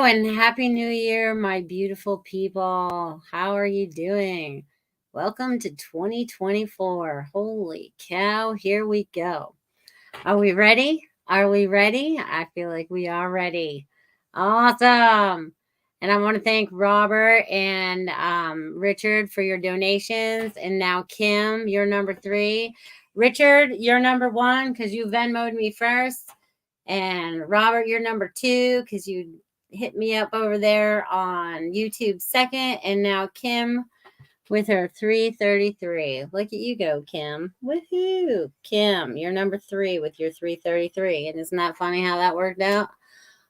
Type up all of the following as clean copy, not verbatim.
and Happy New Year, my beautiful people. How are you doing? Welcome to 2024. Holy cow, here we go. Are we ready? Are we ready? I feel like we are ready. Awesome. And I want to thank Robert and Richard for your donations. And now, Kim, you're number 3. Richard, you're number 1 because you Venmo'd me first. And Robert, you're number 2 because you hit me up over there on YouTube second. And now Kim with her 333. Look at you go, Kim. Woohoo. Kim, you're number 3 with your 333. And isn't that funny how that worked out?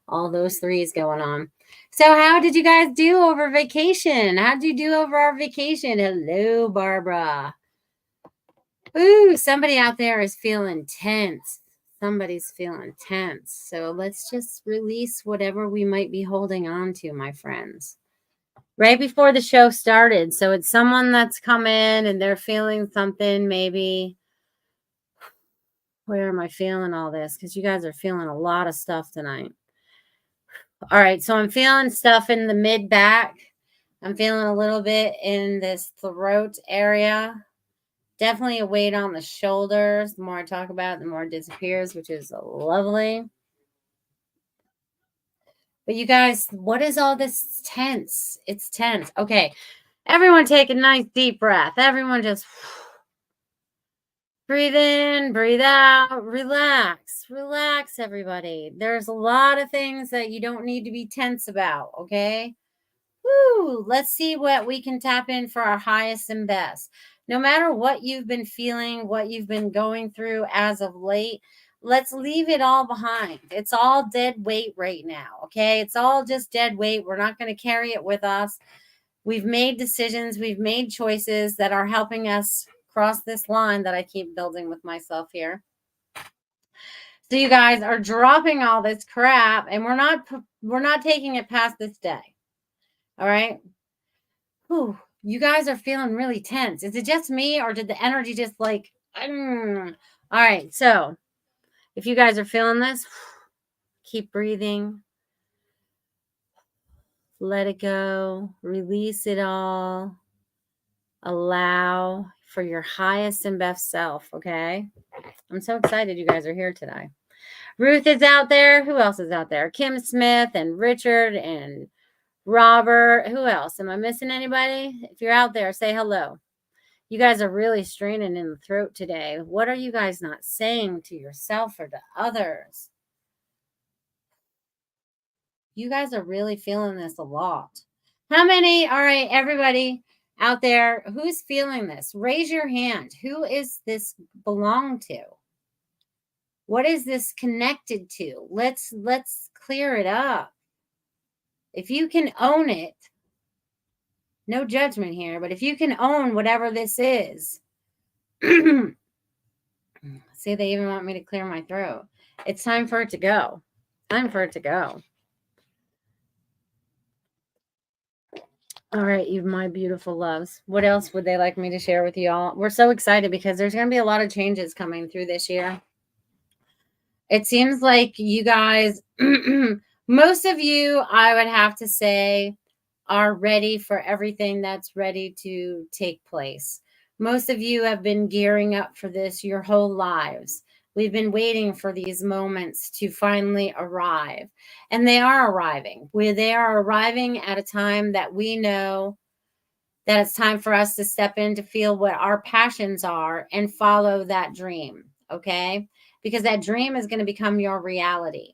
All those 3s going on. So how did you guys do over vacation? How did you do over our vacation? Hello, Barbara. Ooh, somebody out there is feeling tense. Somebody's feeling tense. So let's just release whatever we might be holding on to, my friends. Right before the show started. So it's someone that's come in and they're feeling something maybe. Where am I feeling all this? Because you guys are feeling a lot of stuff tonight. All right. So I'm feeling stuff in the mid-back. I'm feeling a little bit in this throat area. Definitely a weight on the shoulders. The more I talk about it, the more it disappears, which is lovely. But you guys, what is all this tense? It's tense. Okay. Everyone take a nice deep breath. Everyone just breathe in, breathe out, relax. Relax, everybody. There's a lot of things that you don't need to be tense about, okay? Woo! Let's see what we can tap in for our highest and best. No matter what you've been feeling, what you've been going through as of late, let's leave it all behind. It's all dead weight right now, okay? It's all just dead weight. We're not going to carry it with us. We've made decisions. We've made choices that are helping us cross this line that I keep building with myself here. So you guys are dropping all this crap, and we're not taking it past this day. All right. Whew, you guys are feeling really tense. Is it just me or did the energy just like, all right. So if you guys are feeling this, keep breathing. Let it go. Release it all. Allow for your highest and best self. Okay. I'm so excited you guys are here today. Ruth is out there. Who else is out there? Kim Smith and Richard and Robert. Who else? Am I missing anybody? If you're out there, say hello. You guys are really straining in the throat today. What are you guys not saying to yourself or to others? You guys are really feeling this a lot. How many? All right, everybody out there, who's feeling this? Raise your hand. Who is this belong to? What is this connected to? Let's clear it up. If you can own it, no judgment here, but if you can own whatever this is, see, they even want me to clear my throat. It's time for it to go. Time for it to go. All right, you my beautiful loves. What else would they like me to share with you all? We're so excited because there's going to be a lot of changes coming through this year. It seems like you guys, most of you, I would have to say, are ready for everything that's ready to take place. Most of you have been gearing up for this your whole lives. We've been waiting for these moments to finally arrive. And they are arriving. They are arriving at a time that we know that it's time for us to step in to feel what our passions are and follow that dream, okay? Because that dream is going to become your reality.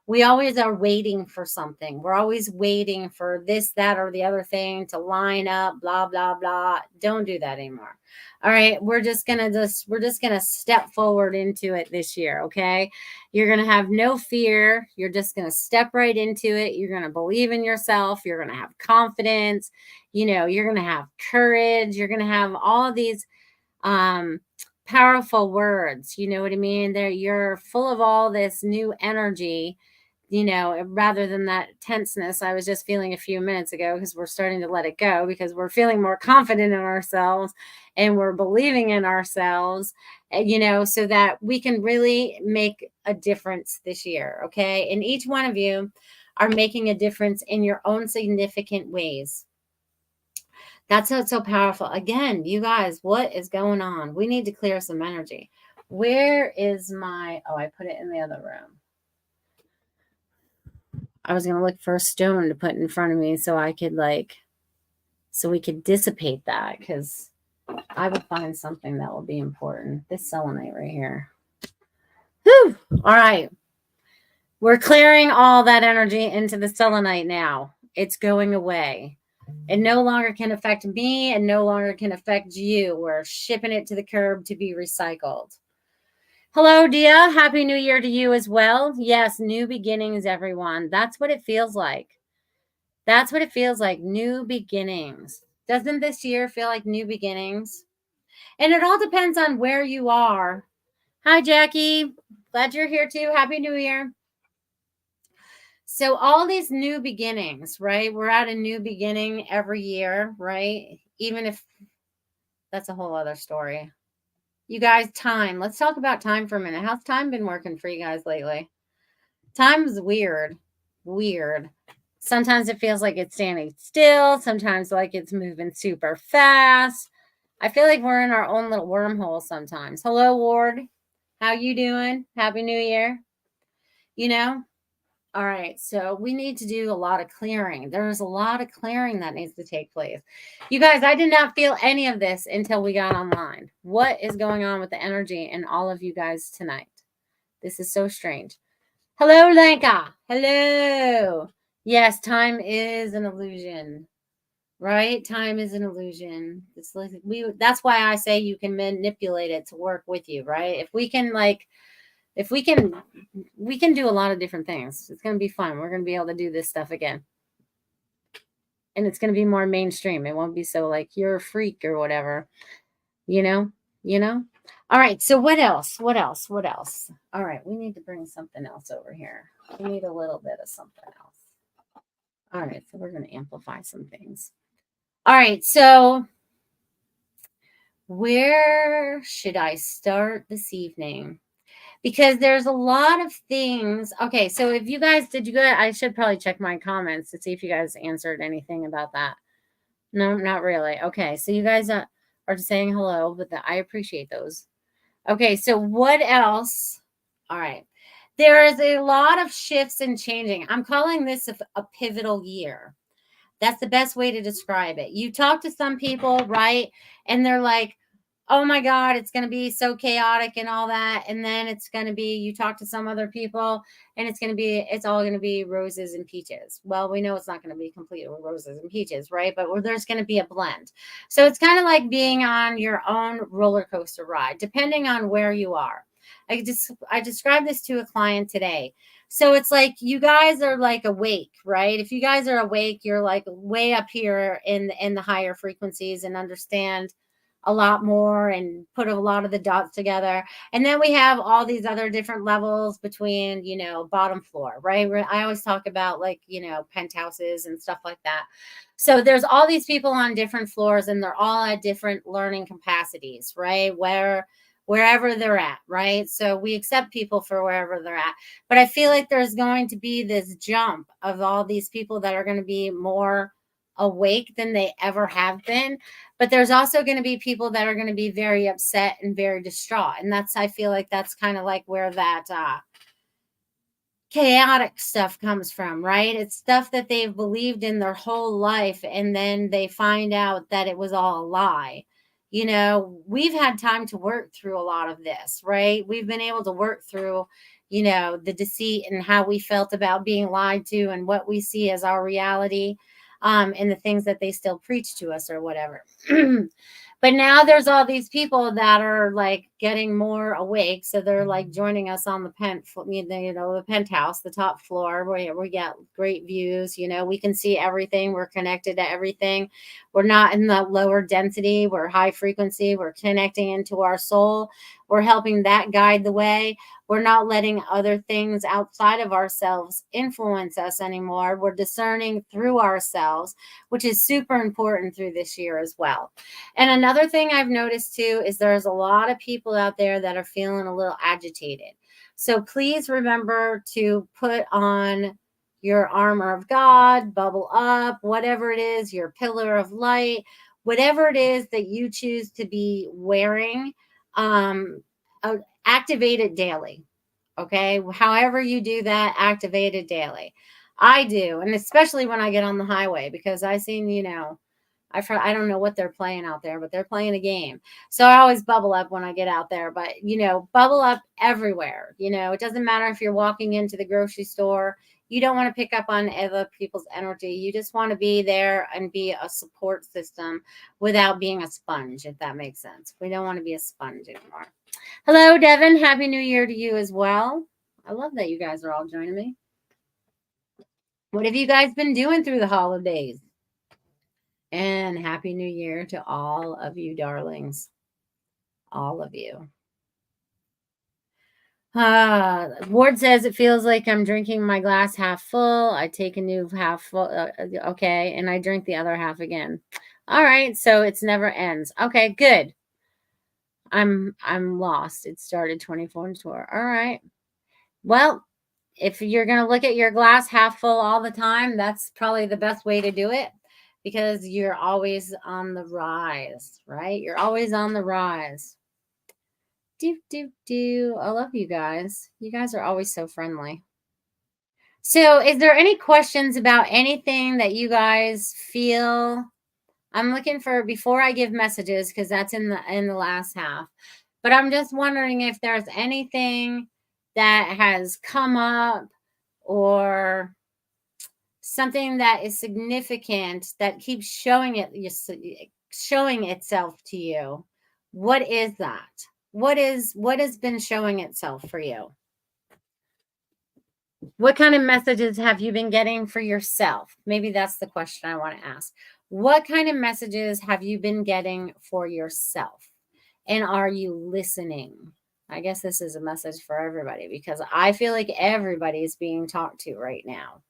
We always are waiting for something. We're always waiting for this, that, or the other thing to line up, blah, blah, blah. Don't do that anymore. All right. We're just going to step forward into it this year. Okay. You're going to have no fear. You're just going to step right into it. You're going to believe in yourself. You're going to have confidence. You're going to have courage. You're going to have all of these, powerful words. You know what I mean? You're full of all this new energy, rather than that tenseness I was just feeling a few minutes ago, because we're starting to let it go because we're feeling more confident in ourselves and we're believing in ourselves, so that we can really make a difference this year. Okay. And each one of you are making a difference in your own significant ways. That's what's so powerful. Again, you guys, what is going on? We need to clear some energy. Where is my, oh, I put it in the other room. I was going to look for a stone to put in front of me so I could so we could dissipate that, because I would find something that will be important. This selenite right here. Whew. All right. We're clearing all that energy into the selenite now. It's going away. It no longer can affect me and no longer can affect you. We're shipping it to the curb to be recycled. Hello, Dia. Happy New Year to you as well. Yes, new beginnings, everyone. That's what it feels like. That's what it feels like. New beginnings. Doesn't this year feel like new beginnings? And it all depends on where you are. Hi, Jackie. Glad you're here too. Happy New Year. So all these new beginnings, right? We're at a new beginning every year, right? Even if that's a whole other story. You guys, time. Let's talk about time for a minute. How's time been working for you guys lately? Time is weird. Weird. Sometimes it feels like it's standing still. Sometimes like it's moving super fast. I feel like we're in our own little wormhole sometimes. Hello, Ward. How you doing? Happy New Year. You know? All right, so we need to do a lot of clearing. There's a lot of clearing that needs to take place. You guys, I did not feel any of this until we got online. What is going on with the energy in all of you guys tonight? This is so strange. Hello, Lanka. Hello. Yes, time is an illusion, right? Time is an illusion. It's like that's why I say you can manipulate it to work with you, right? If we can we can do a lot of different things. It's going to be fun. We're going to be able to do this stuff again. And it's going to be more mainstream. It won't be so like you're a freak or whatever, you know? All right. So what else? What else? All right. We need to bring something else over here. We need a little bit of something else. All right. So we're going to amplify some things. All right. So where should I start this evening? Because there's a lot of things. Okay, so if you guys, I should probably check my comments to see if you guys answered anything about that. No, not really. Okay, so you guys are just saying hello, but I appreciate those. Okay, so what else? All right. There is a lot of shifts and changing. I'm calling this a pivotal year. That's the best way to describe it. You talk to some people, right? And they're like, oh my God, it's going to be so chaotic and all that. And then it's going to be, you talk to some other people and it's all going to be roses and peaches. Well, we know it's not going to be completely roses and peaches, right? But there's going to be a blend. So it's kind of like being on your own roller coaster ride, depending on where you are. I described this to a client today. So it's like you guys are like awake, right? If you guys are awake, you're like way up here in the higher frequencies and understand a lot more and put a lot of the dots together. And then we have all these other different levels between, bottom floor, right? I always talk about like, penthouses and stuff like that. So there's all these people on different floors and they're all at different learning capacities, right? Wherever they're at, right? So we accept people for wherever they're at. But I feel like there's going to be this jump of all these people that are going to be more awake than they ever have been. But there's also going to be people that are going to be very upset and very distraught. And I feel like that's kind of like where that chaotic stuff comes from, right? It's stuff that they've believed in their whole life. And then they find out that it was all a lie. We've had time to work through a lot of this, right? We've been able to work through, the deceit and how we felt about being lied to and what we see as our reality, and the things that they still preach to us or whatever. But now there's all these people that are like getting more awake. So they're like joining us on the the penthouse, the top floor where we get great views. We can see everything. We're connected to everything. We're not in the lower density. We're high frequency. We're connecting into our soul. We're helping that guide the way. We're not letting other things outside of ourselves influence us anymore. We're discerning through ourselves, which is super important through this year as well. And another thing I've noticed too is there's a lot of people out there that are feeling a little agitated. So please remember to put on, your armor of God, bubble up, whatever it is, your pillar of light, whatever it is that you choose to be wearing, activate it daily. Okay. However you do that, activate it daily. I do. And especially when I get on the highway, because I seen, I don't know what they're playing out there, but they're playing a game. So I always bubble up when I get out there, but bubble up everywhere. It doesn't matter if you're walking into the grocery store. You don't want to pick up on other people's energy. You just want to be there and be a support system without being a sponge, if that makes sense. We don't want to be a sponge anymore. Hello, Devin. Happy New Year to you as well. I love that you guys are all joining me. What have you guys been doing through the holidays? And Happy New Year to all of you darlings. All of you. Ward says it feels like I'm drinking my glass half full. I take a new half full. Okay. And I drink the other half again. All right. So it's never ends. Okay, good. I'm lost. It started 24 and 4. All right. Well, if you're going to look at your glass half full all the time, that's probably the best way to do it, because you're always on the rise, right? You're always on the rise. I love you guys. You guys are always so friendly. So is there any questions about anything that you guys feel? I'm looking for, before I give messages, because that's in the last half. But I'm just wondering if there's anything that has come up or something that is significant that keeps showing itself to you. What is that? What has been showing itself for you? What kind of messages have you been getting for yourself? Maybe that's the question I want to ask. What kind of messages have you been getting for yourself? And are you listening? I guess this is a message for everybody, because I feel like everybody is being talked to right now.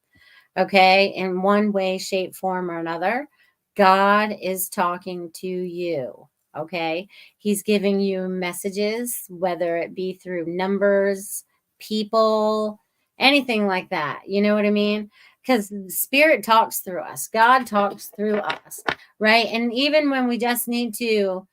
Okay, in one way, shape, form, or another, God is talking to you. Okay, He's giving you messages, whether it be through numbers, people, anything like that. You know what I mean? Because Spirit talks through us, God talks through us, right? And even when we just need to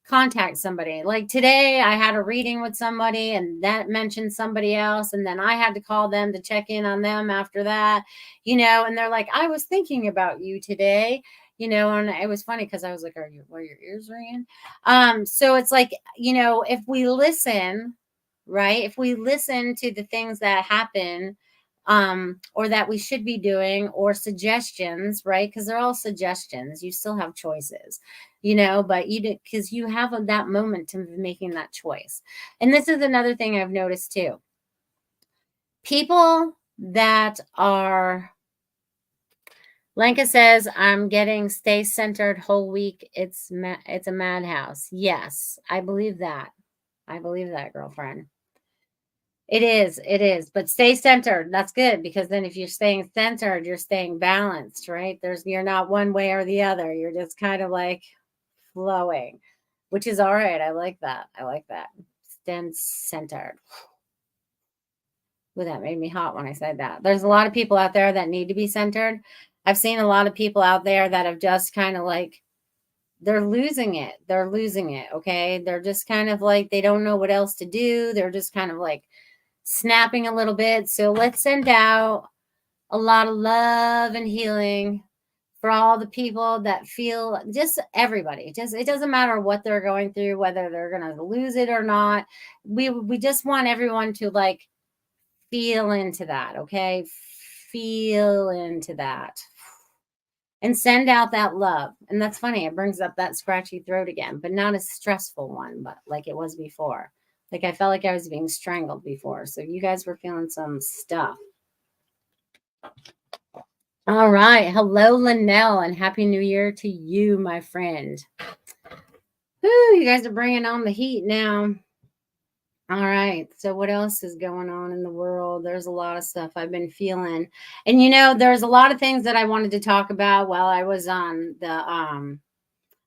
contact somebody, like today I had a reading with somebody and that mentioned somebody else, and then I had to call them to check in on them after that, and they're like, I was thinking about you today, and it was funny because I was like, were your ears ringing? So it's like, if we listen, right, if we listen to the things that happen, or that we should be doing, or suggestions, right? Because they're all suggestions. You still have choices, but because you have that moment of making that choice. And this is another thing I've noticed too. People that are, Lenka says, I'm getting stay centered whole week. It's a madhouse. Yes, I believe that. I believe that, girlfriend. It is. But stay centered. That's good, because then if you're staying centered, you're staying balanced, right? You're not one way or the other. You're just kind of like flowing, which is all right. I like that. Stand centered. Well, that made me hot when I said that. There's a lot of people out there that need to be centered. I've seen a lot of people out there that have just kind of like, they're losing it. Okay. They're just kind of like, they don't know what else to do. They're just kind of like snapping a little bit. So let's send out a lot of love and healing for all the people that feel, just everybody. It doesn't matter what they're going through, whether they're going to lose it or not. We just want everyone to like feel into that. Okay. Feel into that and send out that love. And that's funny. It brings up that scratchy throat again, but not a stressful one, but like it was before. Like I felt like I was being strangled before. So you guys were feeling some stuff. All right. Hello, Linnell, and Happy New Year to you, my friend. Whew, you guys are bringing on the heat now. All right. So what else is going on in the world? There's a lot of stuff I've been feeling. And there's a lot of things that I wanted to talk about while I was on the on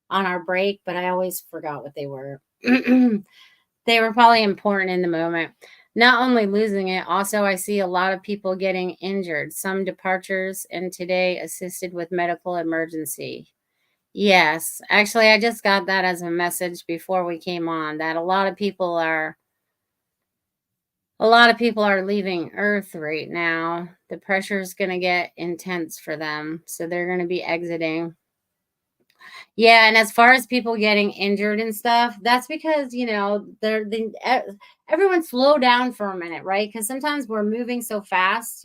our break, but I always forgot what they were. They were probably important in the moment. Not only losing it, also I see a lot of people getting injured. Some departures, and today assisted with medical emergency. Yes, actually, I just got that as a message before we came on, that a lot of people are leaving Earth right now. The pressure is going to get intense for them, so they're going to be exiting. Yeah, and as far as people getting injured and stuff, that's because, everyone slow down for a minute, right? Because sometimes we're moving so fast.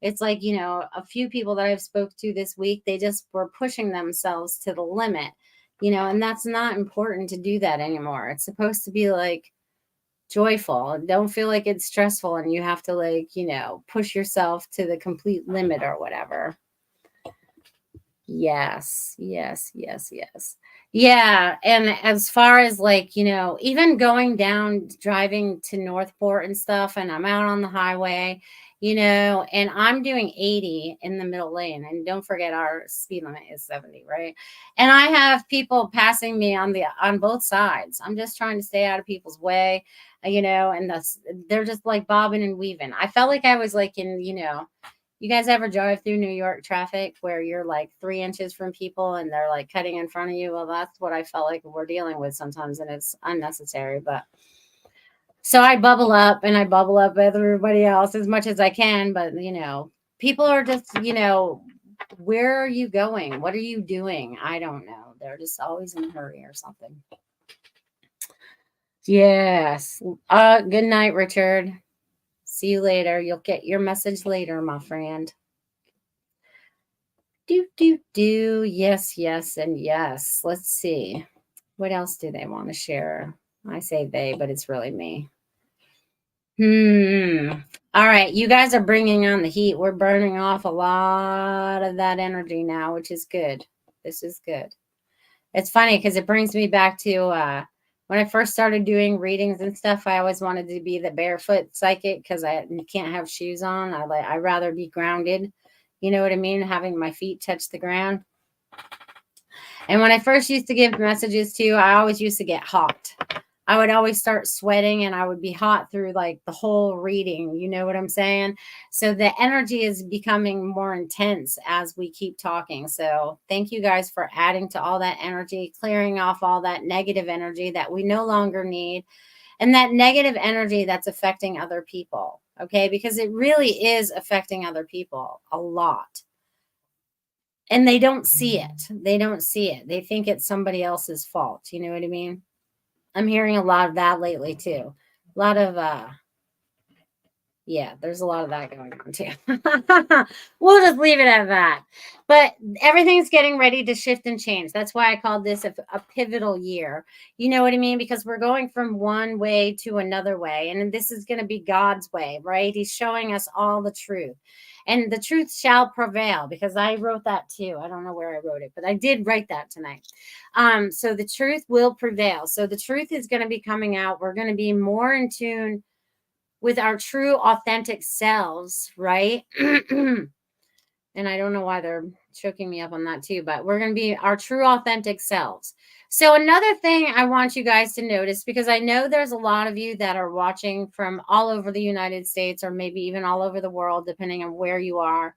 It's like, a few people that I've spoke to this week, they just were pushing themselves to the limit, and that's not important to do that anymore. It's supposed to be like joyful. Don't feel like it's stressful and you have to push yourself to the complete limit or whatever. Yes, yes, yes, yes. Yeah, and as far as even going down driving to Northport and stuff, and I'm out on the highway, and I'm doing 80 in the middle lane, and don't forget our speed limit is 70, right? And I have people passing me on both sides. I'm just trying to stay out of people's way, and they're just like bobbing and weaving. I felt like I was like in. You guys ever drive through New York traffic where you're like 3 inches from people and they're like cutting in front of you? Well, that's what I felt like we're dealing with sometimes, and it's unnecessary. But so I bubble up and I bubble up with everybody else as much as I can. But, people are just, where are you going? What are you doing? I don't know. They're just always in a hurry or something. Yes. Good night, Richard. See you later. You'll get your message later, my friend. Do. Yes, yes, and yes. Let's see. What else do they want to share? I say they, but it's really me. All right. You guys are bringing on the heat. We're burning off a lot of that energy now, which is good. This is good. It's funny because it brings me back to when I first started doing readings and stuff. I always wanted to be the barefoot psychic because I can't have shoes on. I'd rather be grounded. You know what I mean? Having my feet touch the ground. And when I first used to give messages to, I always used to get hot. I would always start sweating and I would be hot through like the whole reading. You know what I'm saying? So the energy is becoming more intense as we keep talking. So thank you guys for adding to all that energy, clearing off all that negative energy that we no longer need, and that negative energy that's affecting other people. Okay. Because it really is affecting other people a lot. And they don't see it. They don't see it. They think it's somebody else's fault. You know what I mean? I'm hearing a lot of that lately too. A lot of yeah, there's a lot of that going on too. We'll just leave it at that. But everything's getting ready to shift and change. That's why I called this a pivotal year. You know what I mean? Because we're going from one way to another way. And this is going to be God's way, right? He's showing us all the truth. And the truth shall prevail, because I wrote that too. I don't know where I wrote it, but I did write that tonight. So the truth will prevail. So the truth is going to be coming out. We're going to be more in tune with our true authentic selves, right? And I don't know why they're choking me up on that too, but we're going to be our true authentic selves. So another thing I want you guys to notice, because I know there's a lot of you that are watching from all over the United States, or maybe even all over the world, depending on where you are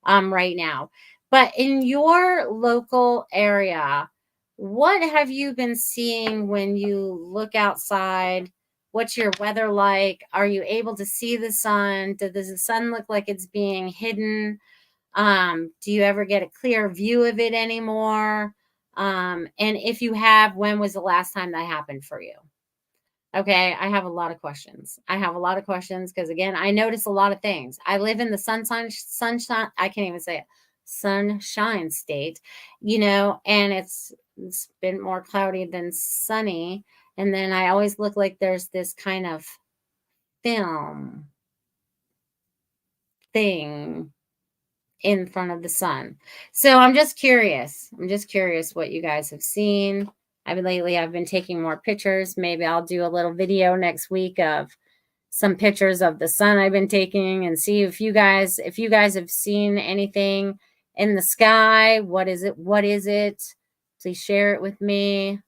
right now. But in your local area, what have you been seeing when you look outside? What's your weather like? Are you able to see the sun? Does the sun look like it's being hidden? Do you ever get a clear view of it anymore? And if you have, when was the last time that happened for you? Okay, I have a lot of questions. I have a lot of questions because, again, I notice a lot of things. I live in the sunshine. I can't even say it. Sunshine state, and it's been more cloudy than sunny. And then I always look like there's this kind of film thing in front of the sun. So I'm just curious. I'm just curious what you guys have seen. I've been taking more pictures. Maybe I'll do a little video next week of some pictures of the sun I've been taking, and see if you guys have seen anything in the sky. What is it? What is it? Please share it with me.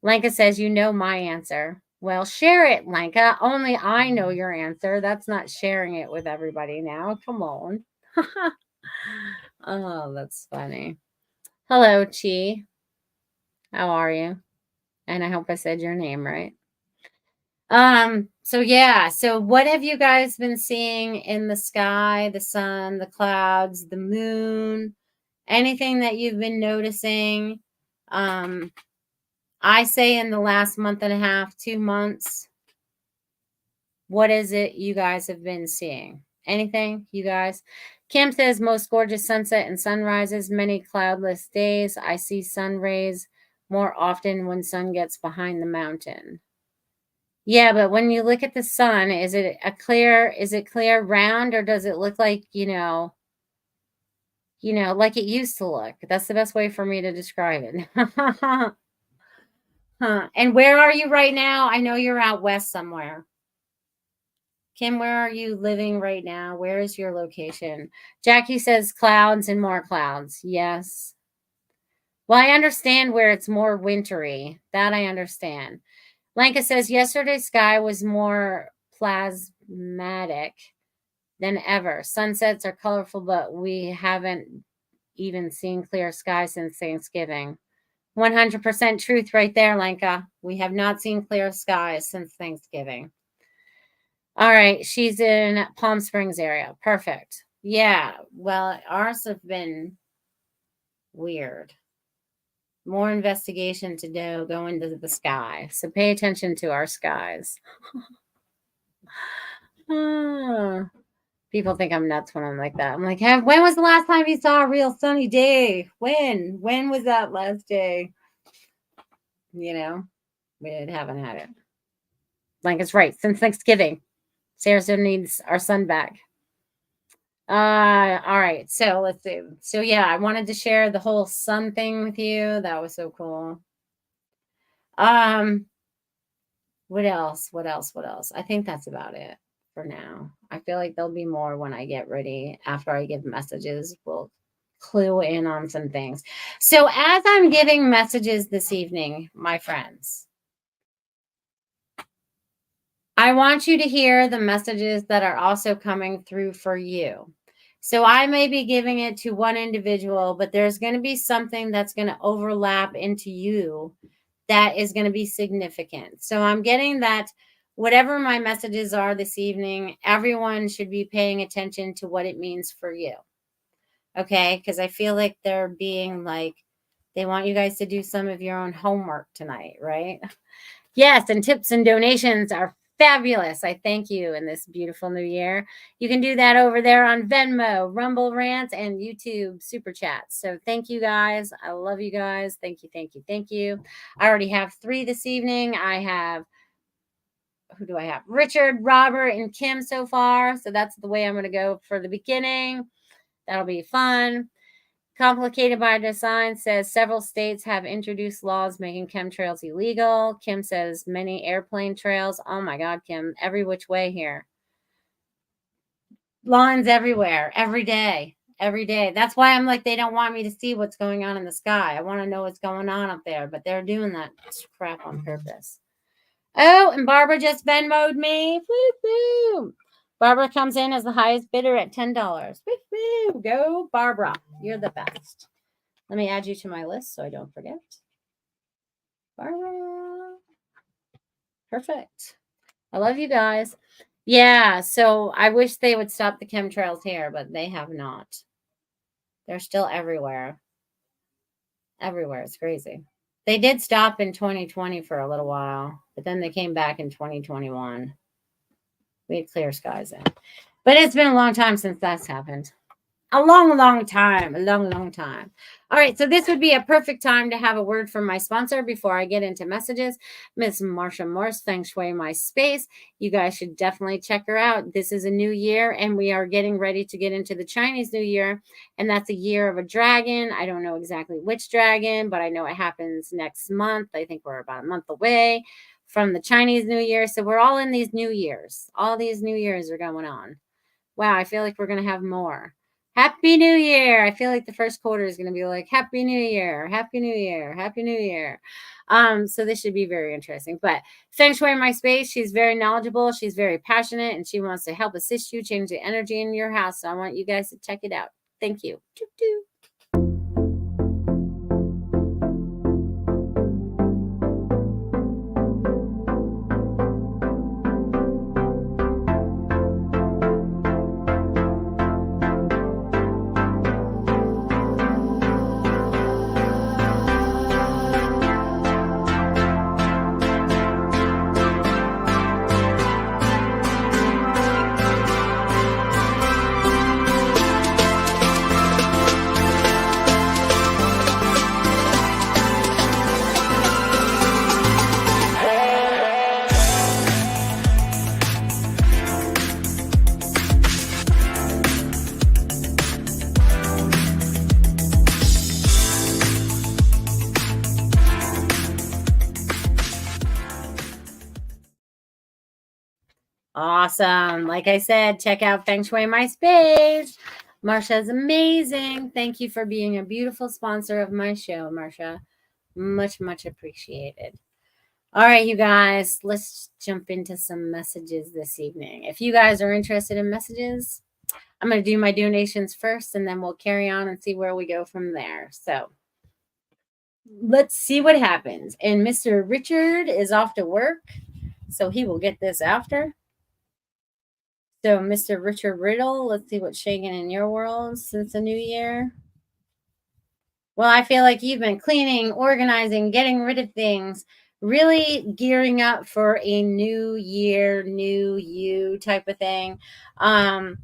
Lanka says, you know my answer. Well, share it, Lenka. Only I know your answer. That's not sharing it with everybody now. Come on. Oh, that's funny. Hello, Chi. How are you? And I hope I said your name right. So yeah, so what have you guys been seeing in the sky, the sun, the clouds, the moon, anything that you've been noticing? I say in the last month and a half, 2 months, what is it you guys have been seeing? Anything, you guys? Kim says most gorgeous sunset and sunrises, many cloudless days. I see sun rays more often when sun gets behind the mountain. Yeah, but when you look at the sun, is it clear round, or does it look like, like it used to look? That's the best way for me to describe it. Huh. And where are you right now? I know you're out west somewhere. Kim, where are you living right now? Where is your location? Jackie says clouds and more clouds. Yes. Well, I understand where it's more wintry. That I understand. Lanka says yesterday's sky was more plasmatic than ever. Sunsets are colorful, but we haven't even seen clear sky since Thanksgiving. 100% truth right there, Lenka. We have not seen clear skies since Thanksgiving. All right, she's in Palm Springs area. Perfect. Yeah, well, ours have been weird. More investigation to do, go into the sky. So pay attention to our skies. People think I'm nuts when I'm like that. I'm like, when was the last time you saw a real sunny day? When? When was that last day? We haven't had it. Like, it's right. Since Thanksgiving. Sarasota needs our sun back. All right. So let's see. So yeah, I wanted to share the whole sun thing with you. That was so cool. What else? What else? What else? I think that's about it for now. I feel like there'll be more when I get ready. After I give messages, we'll clue in on some things. So as I'm giving messages this evening, my friends, I want you to hear the messages that are also coming through for you. So I may be giving it to one individual, but there's going to be something that's going to overlap into you that is going to be significant. So I'm getting that whatever my messages are this evening, everyone should be paying attention to what it means for you. Okay? Because I feel like they're being like, they want you guys to do some of your own homework tonight, right? Yes, and tips and donations are fabulous. I thank you in this beautiful new year. You can do that over there on Venmo, Rumble Rants, and YouTube Super Chats. So thank you guys. I love you guys. Thank you, thank you, thank you. I already have 3 this evening. Who do I have? Richard, Robert, and Kim so far. So that's the way I'm going to go for the beginning. That'll be fun. Complicated by Design says several states have introduced laws making chemtrails illegal. Kim says many airplane trails. Oh my God, Kim, every which way here. Lawns everywhere, every day, every day. That's why I'm like, they don't want me to see what's going on in the sky. I want to know what's going on up there, but they're doing that crap on purpose. Oh, and Barbara just Venmo'd me. Woo-hoo. Barbara comes in as the highest bidder at $10. Woo-hoo. Go, Barbara. You're the best. Let me add you to my list so I don't forget. Barbara. Perfect. I love you guys. Yeah, so I wish they would stop the chemtrails here, but they have not. They're still everywhere. Everywhere. It's crazy. They did stop in 2020 for a little while, but then they came back in 2021. We had clear skies then. But it's been a long time since that's happened. A long, long time. A long, long time. All right. So this would be a perfect time to have a word from my sponsor before I get into messages. Miss Marsha Morse, Feng Shui My Space. You guys should definitely check her out. This is a new year, and we are getting ready to get into the Chinese New Year, and that's a year of a dragon. I don't know exactly which dragon, but I know it happens next month. I think we're about a month away from the Chinese New Year. So we're all in these new years. All these new years are going on. Wow, I feel like we're going to have more. Happy New Year. I feel like the first quarter is going to be like Happy New Year, Happy New Year, Happy New Year. So this should be very interesting. But Feng Shui in my space, she's very knowledgeable, she's very passionate, and she wants to help assist you change the energy in your house. So I want you guys to check it out. Thank you. Doo-doo. Awesome. Like I said, check out Feng Shui My Space. Marsha's amazing. Thank you for being a beautiful sponsor of my show, Marsha. Much, much appreciated. All right, you guys, let's jump into some messages this evening. If you guys are interested in messages, I'm going to do my donations first, and then we'll carry on and see where we go from there. So let's see what happens. And Mr. Richard is off to work, so he will get this after. So, Mr. Richard Riddle, let's see what's shaking in your world since the new year. Well, I feel like you've been cleaning, organizing, getting rid of things, really gearing up for a new year, new you type of thing. I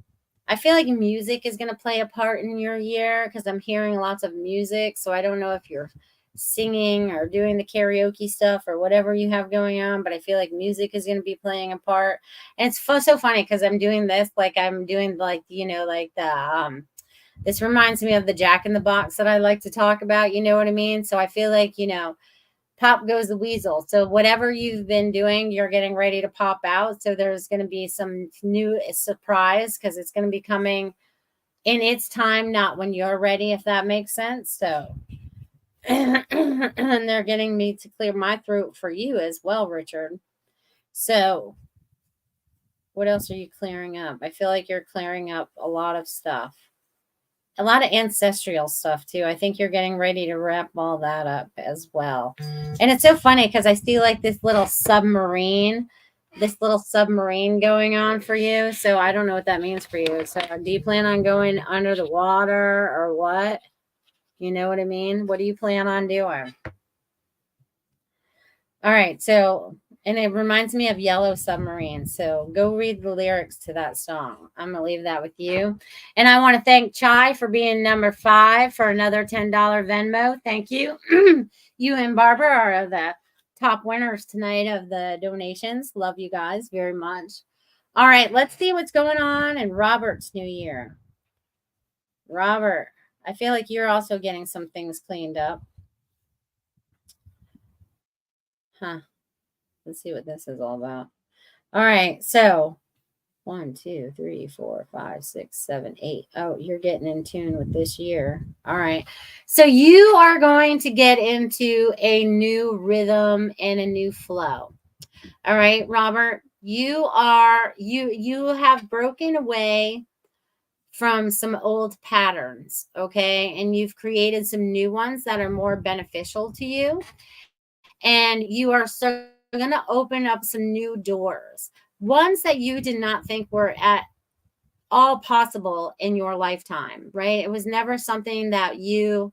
feel like music is going to play a part in your year because I'm hearing lots of music. So I don't know if you're singing or doing the karaoke stuff or whatever you have going on, but I feel like music is going to be playing a part. And it's so funny because I'm doing this, like I'm doing like, like the, this reminds me of the Jack in the Box that I like to talk about. You know what I mean? So I feel like, pop goes the weasel. So whatever you've been doing, you're getting ready to pop out. So there's going to be some new surprise because it's going to be coming in its time, not when you're ready, if that makes sense. So, and they're getting me to clear my throat for you as well, Richard. So what else are you clearing up? I feel like you're clearing up a lot of stuff. A lot of ancestral stuff too. I think you're getting ready to wrap all that up as well. And it's so funny because I see like this little submarine going on for you. So I don't know what that means for you. So do you plan on going under the water or what? You know what I mean? What do you plan on doing? All right. So, and it reminds me of Yellow Submarine. So go read the lyrics to that song. I'm going to leave that with you. And I want to thank Chai for being number 5 for another $10 Venmo. Thank you. You and Barbara are the top winners tonight of the donations. Love you guys very much. All right. Let's see what's going on in Robert's new year. Robert, I feel like you're also getting some things cleaned up. Huh. Let's see what this is all about. All right. So 1, 2, 3, 4, 5, 6, 7, 8. Oh, you're getting in tune with this year. All right. So you are going to get into a new rhythm and a new flow. All right, Robert, you have broken away from some old patterns, okay? And you've created some new ones that are more beneficial to you. And you are going to open up some new doors, ones that you did not think were at all possible in your lifetime, right? It was never something that you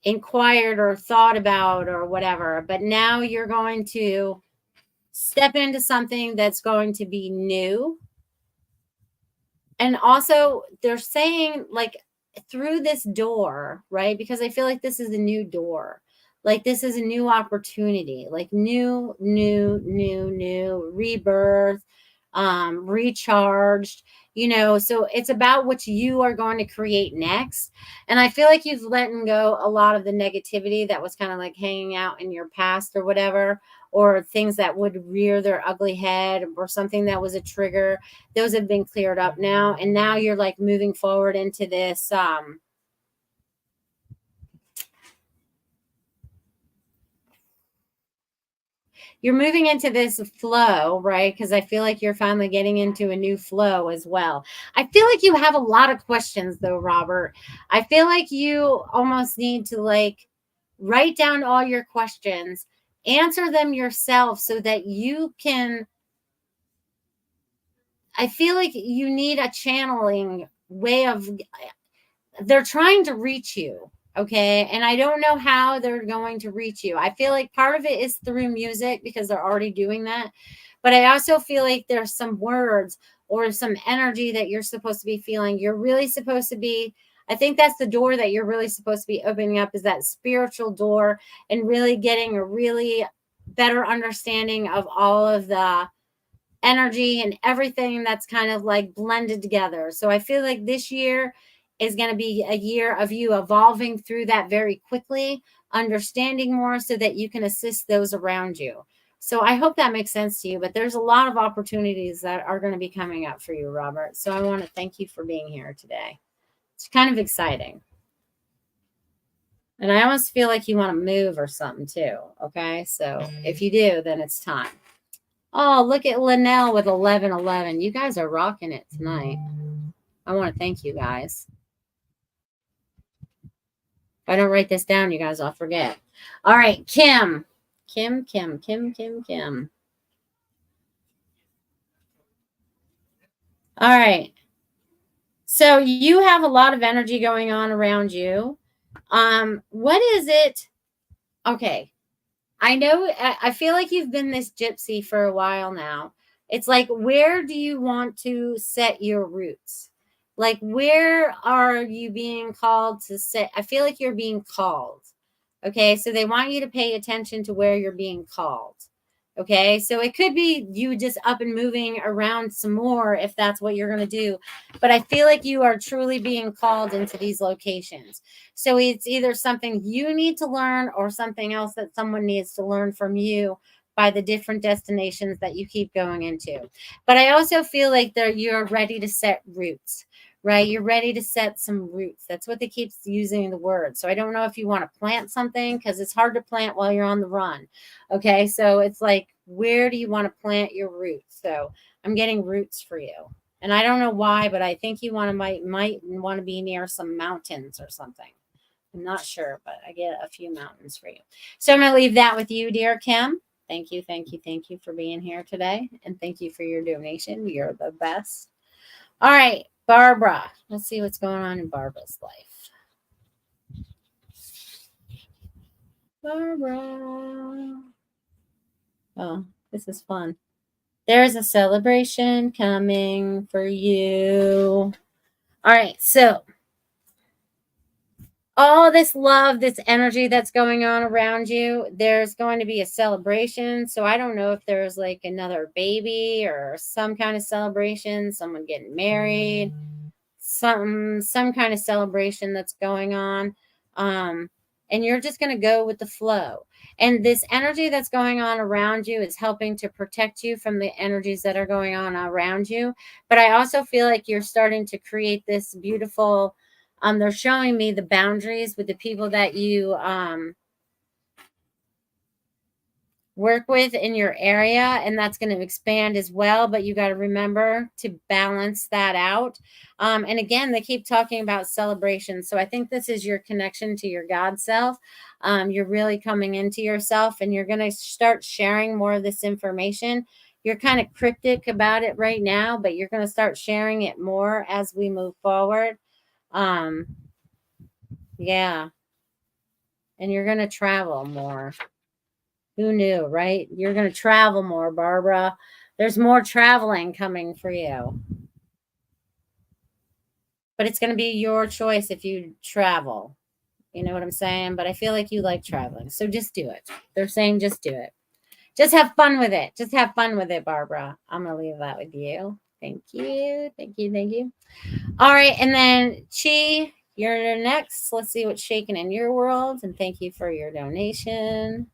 inquired or thought about or whatever, but now you're going to step into something that's going to be new. And also they're saying like through this door, right? Because I feel like this is a new door. Like this is a new opportunity, like new rebirth, recharged, so it's about what you are going to create next. And I feel like you've let go a lot of the negativity that was kind of like hanging out in your past or whatever, or things that would rear their ugly head, or something that was a trigger. Those have been cleared up now. And now you're like moving forward into this, you're moving into this flow, right? Because I feel like you're finally getting into a new flow as well. I feel like you have a lot of questions though, Robert. I feel like you almost need to like write down all your questions, answer them yourself so that you can. I feel like you need a channeling way of, they're trying to reach you. Okay. And I don't know how they're going to reach you. I feel like part of it is through music because they're already doing that. But I also feel like there's some words or some energy that you're supposed to be feeling. You're really supposed to be, I think that's the door that you're really supposed to be opening up, is that spiritual door, and really getting a really better understanding of all of the energy and everything that's kind of like blended together. So I feel like this year is going to be a year of you evolving through that very quickly, understanding more so that you can assist those around you. So I hope that makes sense to you, but there's a lot of opportunities that are going to be coming up for you, Robert. So I want to thank you for being here today. It's kind of exciting. And I almost feel like you want to move or something too. Okay. So if you do, then it's time. Oh, look at Linnell with 1111. You guys are rocking it tonight. I want to thank you guys. If I don't write this down, you guys, I'll forget. All right, Kim. Kim. All right. So you have a lot of energy going on around you. What is it? Okay. I know, I feel like you've been this gypsy for a while now. It's like, where do you want to set your roots? Like, where are you being called to set? I feel like you're being called. Okay. So they want you to pay attention to where you're being called. Okay. So it could be you just up and moving around some more if that's what you're going to do. But I feel like you are truly being called into these locations. So it's either something you need to learn or something else that someone needs to learn from you by the different destinations that you keep going into. But I also feel like you're ready to set roots, right? You're ready to set some roots. That's what they keep using the word. So I don't know if you want to plant something, because it's hard to plant while you're on the run. Okay. So it's like, where do you want to plant your roots? So I'm getting roots for you. And I don't know why, but I think you might want to be near some mountains or something. I'm not sure, but I get a few mountains for you. So I'm going to leave that with you, dear Kim. Thank you for being here today. And thank you for your donation. You're the best. All right, Barbara. Let's see what's going on in Barbara's life. Barbara. Oh, this is fun. There's a celebration coming for you. All right, so all this love, this energy that's going on around you, there's going to be a celebration. So I don't know if there's like another baby or some kind of celebration, someone getting married, some kind of celebration that's going on. And you're just going to go with the flow. And this energy that's going on around you is helping to protect you from the energies that are going on around you. But I also feel like you're starting to create this beautiful, they're showing me the boundaries with the people that you work with in your area, and that's going to expand as well, but you got to remember to balance that out. And again, they keep talking about celebration, so I think this is your connection to your God self. You're really coming into yourself, and you're going to start sharing more of this information. You're kind of cryptic about it right now, but you're going to start sharing it more as we move forward. Yeah, and you're going to travel more. Who knew, right? You're going to travel more, Barbara. There's more traveling coming for you. But it's going to be your choice if you travel. You know what I'm saying? But I feel like you like traveling. So just do it. They're saying just do it. Just have fun with it. Just have fun with it, Barbara. I'm going to leave that with you. Thank you. Thank you. Thank you. All right. And then Chi, you're next. Let's see what's shaking in your world. And thank you for your donation.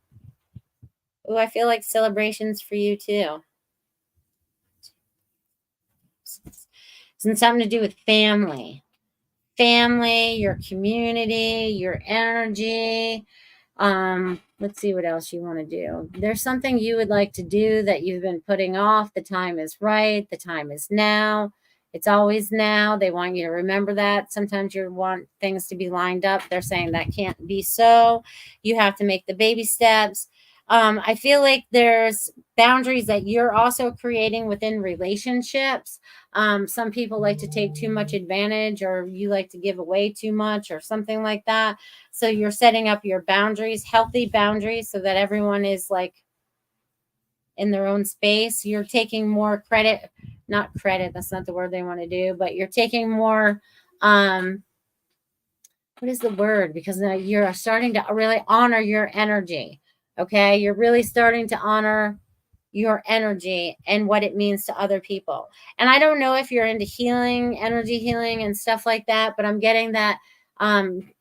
Oh, I feel like celebrations for you too. It's something to do with family. Family, your community, your energy. Let's see what else you want to do. There's something you would like to do that you've been putting off. The time is right. The time is now. It's always now. They want you to remember that. Sometimes you want things to be lined up. They're saying that can't be so. You have to make the baby steps. I feel like there's boundaries that you're also creating within relationships. Some people like to take too much advantage, or you like to give away too much, or something like that. So you're setting up your boundaries, healthy boundaries, so that everyone is like in their own space. You're taking more credit, not credit, that's not the word they want to do, but you're taking more, what is the word? Because now you're starting to really honor your energy. Okay. You're really starting to honor your energy and what it means to other people. And I don't know if you're into healing, energy healing and stuff like that, but I'm getting that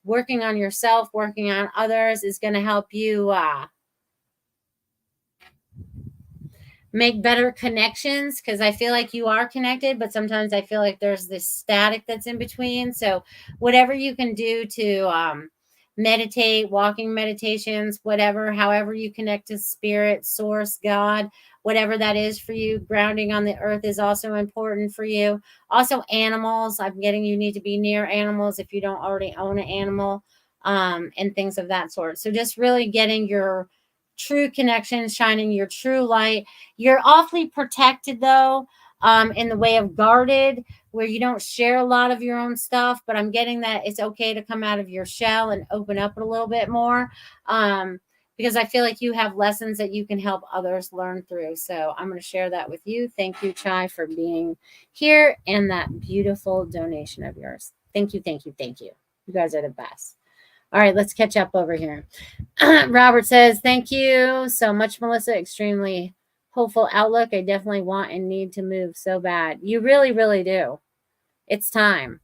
working on yourself, working on others is going to help you make better connections, because I feel like you are connected, but sometimes I feel like there's this static that's in between. So whatever you can do to meditate, walking meditations, whatever, however you connect to spirit, source, God, whatever that is for you, grounding on the earth is also important for you. Also animals, I'm getting you need to be near animals if you don't already own an animal, and things of that sort. So just really getting your true connection, shining your true light. You're awfully protected though, in the way of guarded, where you don't share a lot of your own stuff, but I'm getting that it's okay to come out of your shell and open up a little bit more, because I feel like you have lessons that you can help others learn through. So I'm going to share that with you. Thank you, Chai, for being here and that beautiful donation of yours. Thank you, thank you, thank you. You guys are the best. All right, let's catch up over here. Robert says, thank you so much, Melissa. Extremely hopeful outlook. I definitely want and need to move so bad. You really, really do. It's time.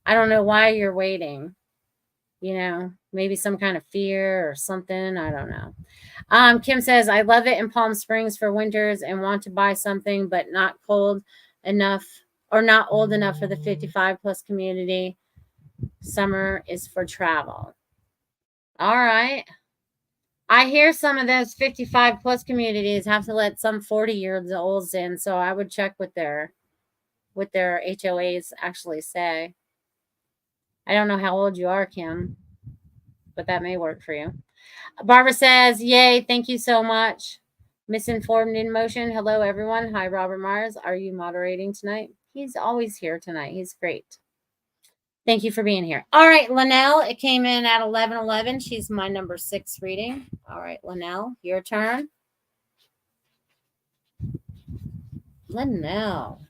I don't know why you're waiting. Maybe some kind of fear or something. I don't know. Kim says, I love it in Palm Springs for winters and want to buy something, but not cold enough or not old enough for the 55 plus community. Summer is for travel. All right. I hear some of those 55 plus communities have to let some 40-year-olds in, so I would check what their HOAs actually say. I don't know how old you are, Kim, but that may work for you. Barbara says, yay, thank you so much. Misinformed in Motion. Hello, everyone. Hi, Robert Mars. Are you moderating tonight? He's always here tonight. He's great. Thank you for being here. All right, Linnell, it came in at 11:11. She's my number 6 reading. All right, Linnell, your turn. Linnell.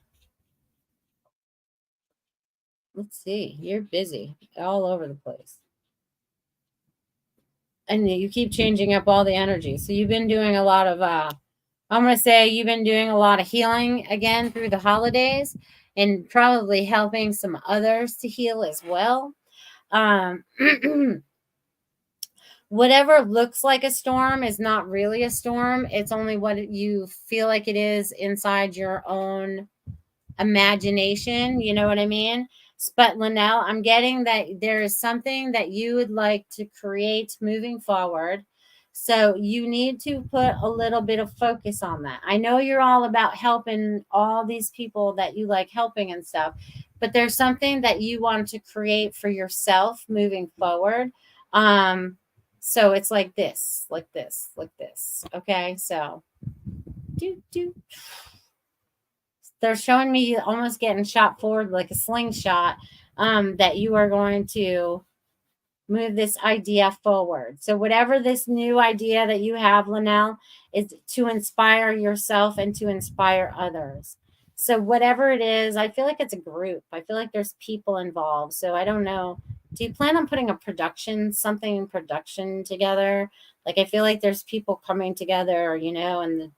Let's see. You're busy all over the place. And you keep changing up all the energy. So you've been doing a lot of, I'm going to say you've been doing a lot of healing again through the holidays, and probably helping some others to heal as well. Whatever looks like a storm is not really a storm. It's only what you feel like it is inside your own imagination. You know what I mean? But Linnell, I'm getting that there is something that you would like to create moving forward. So you need to put a little bit of focus on that. I know you're all about helping all these people that you like helping and stuff, but there's something that you want to create for yourself moving forward. So it's like this, like this, like this. Okay. So they're showing me almost getting shot forward like a slingshot, that you are going to move this idea forward. So whatever this new idea that you have, Linnell, is to inspire yourself and to inspire others. So whatever it is, I feel like it's a group. I feel like there's people involved. So I don't know Do you plan on putting a production, something in production together? Like, I feel like there's people coming together, you know, and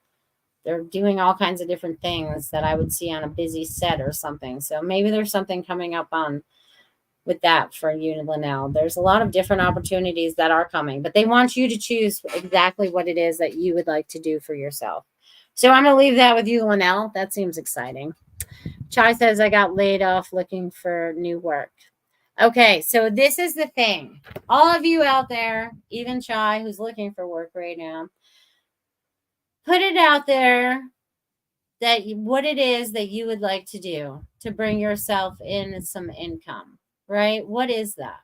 they're doing all kinds of different things that I would see on a busy set or something. So maybe there's something coming up on with that for you, Linnell. There's a lot of different opportunities that are coming, but they want you to choose exactly what it is that you would like to do for yourself. So I'm going to leave that with you, Linnell. That seems exciting. Chai says, I got laid off looking for new work. Okay, so this is the thing. All of you out there, even Chai, who's looking for work right now, put it out there that what it is that you would like to do to bring yourself in some income, right? What is that?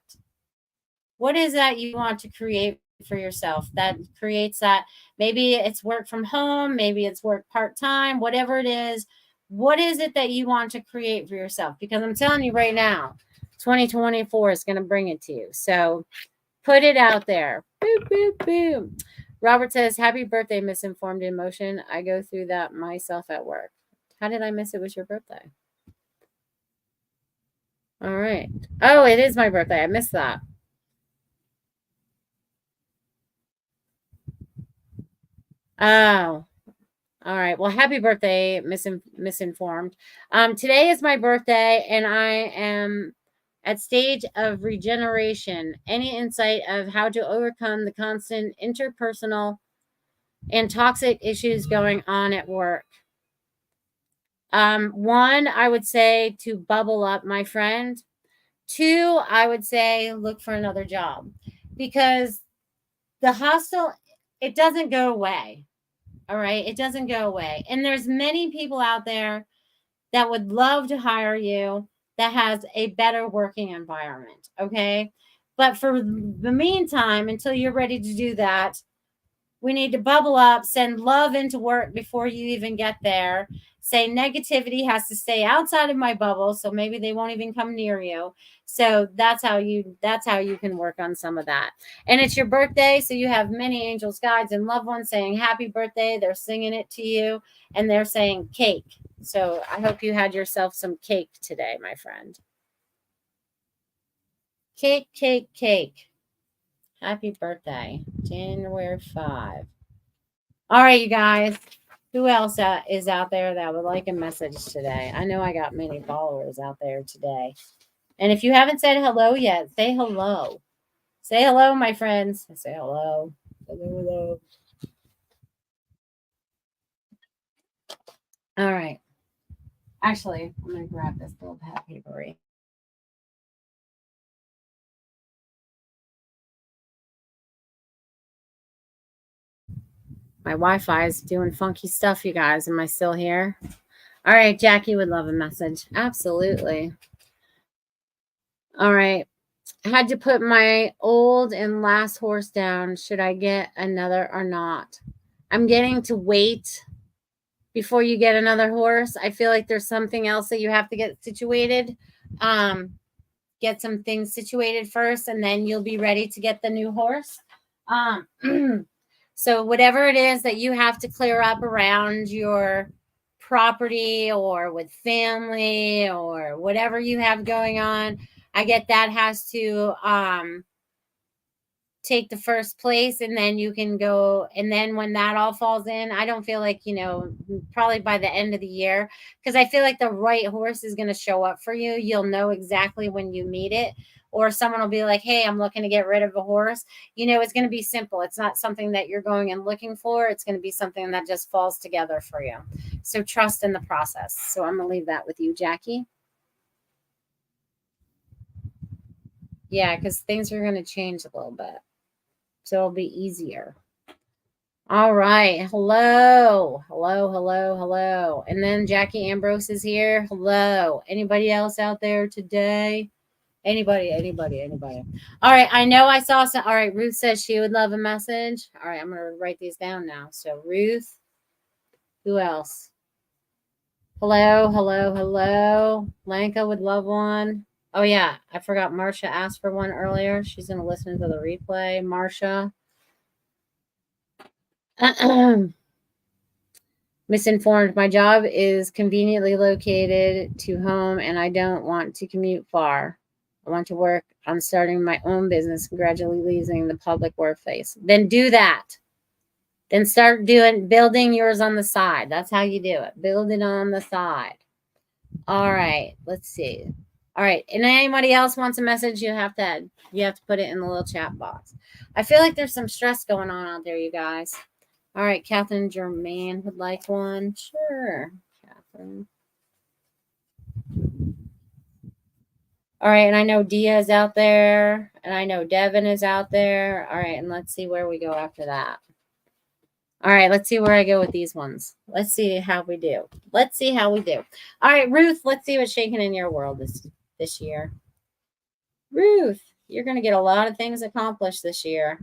What is that you want to create for yourself that creates that? Maybe it's work from home, maybe it's work part-time, whatever it is. What is it that you want to create for yourself? Because I'm telling you right now, 2024 is going to bring it to you. So put it out there. Boop, boop, boop. Robert says, happy birthday, misinformed emotion. I go through that myself at work. How did I miss it was your birthday? All right. Oh, it is my birthday. I missed that. Oh, all right. Well, happy birthday, misinformed. Today is my birthday, and I am at stage of regeneration. Any insight of how to overcome the constant interpersonal and toxic issues going on at work? One, I would say to bubble up, my friend. Two, I would say look for another job because the hostel, it doesn't go away. All right. It doesn't go away. And there's many people out there that would love to hire you that has a better working environment. Okay. But for the meantime, until you're ready to do that, we need to bubble up, send love into work before you even get there. Say negativity has to stay outside of my bubble, so maybe they won't even come near you. So that's how you can work on some of that. And it's your birthday, so you have many angels, guides, and loved ones saying happy birthday. They're singing it to you, and they're saying cake. So I hope you had yourself some cake today, my friend. Cake, cake, cake. Happy birthday, January 5. All right, you guys. Who else is out there that would like a message today? I know I got many followers out there today. And if you haven't said hello yet, say hello. Say hello, my friends. Say hello. Hello, hello. All right. Actually, I'm going to grab this little pad paper. My Wi-Fi is doing funky stuff, you guys. Am I still here? All right, Jackie would love a message. Absolutely. All right. I had to put my old and last horse down. Should I get another or not? I'm getting to wait before you get another horse. I feel like there's something else that you have to get situated. Get some things situated first, and then you'll be ready to get the new horse. So whatever it is that you have to clear up around your property or with family or whatever you have going on, I get that has to take the first place, and then you can go. And then when that all falls in, I don't feel like, probably by the end of the year, because I feel like the right horse is going to show up for you. You'll know exactly when you meet it, or someone will be like, hey, I'm looking to get rid of a horse. It's going to be simple. It's not something that you're going and looking for. It's going to be something that just falls together for you. So trust in the process. So I'm going to leave that with you, Jackie. Yeah, because things are going to change a little bit. So it'll be easier. All right. Hello. Hello, hello, hello. And then Jackie Ambrose is here. Hello. Anybody else out there today? Anybody. All right. I know I saw some. All right. Ruth says she would love a message. All right. I'm going to write these down now. So Ruth. Who else? Hello, hello, hello. Lanka would love one. Oh, yeah. I forgot Marsha asked for one earlier. She's going to listen to the replay. Marsha. Misinformed. My job is conveniently located to home and I don't want to commute far. I want to work on starting my own business and gradually leaving the public workplace. Then do that. Then start building yours on the side. That's how you do it. Build it on the side. All right. Let's see. All right. And anybody else wants a message, you have to put it in the little chat box. I feel like there's some stress going on out there, you guys. All right. Catherine Germain would like one. Sure. Catherine. All right. And I know Dia is out there. And I know Devin is out there. All right. And let's see where we go after that. All right, let's see where I go with these ones. Let's see how we do. Let's see how we do. All right, Ruth, let's see what's shaking in your world this year. Ruth, you're going to get a lot of things accomplished this year.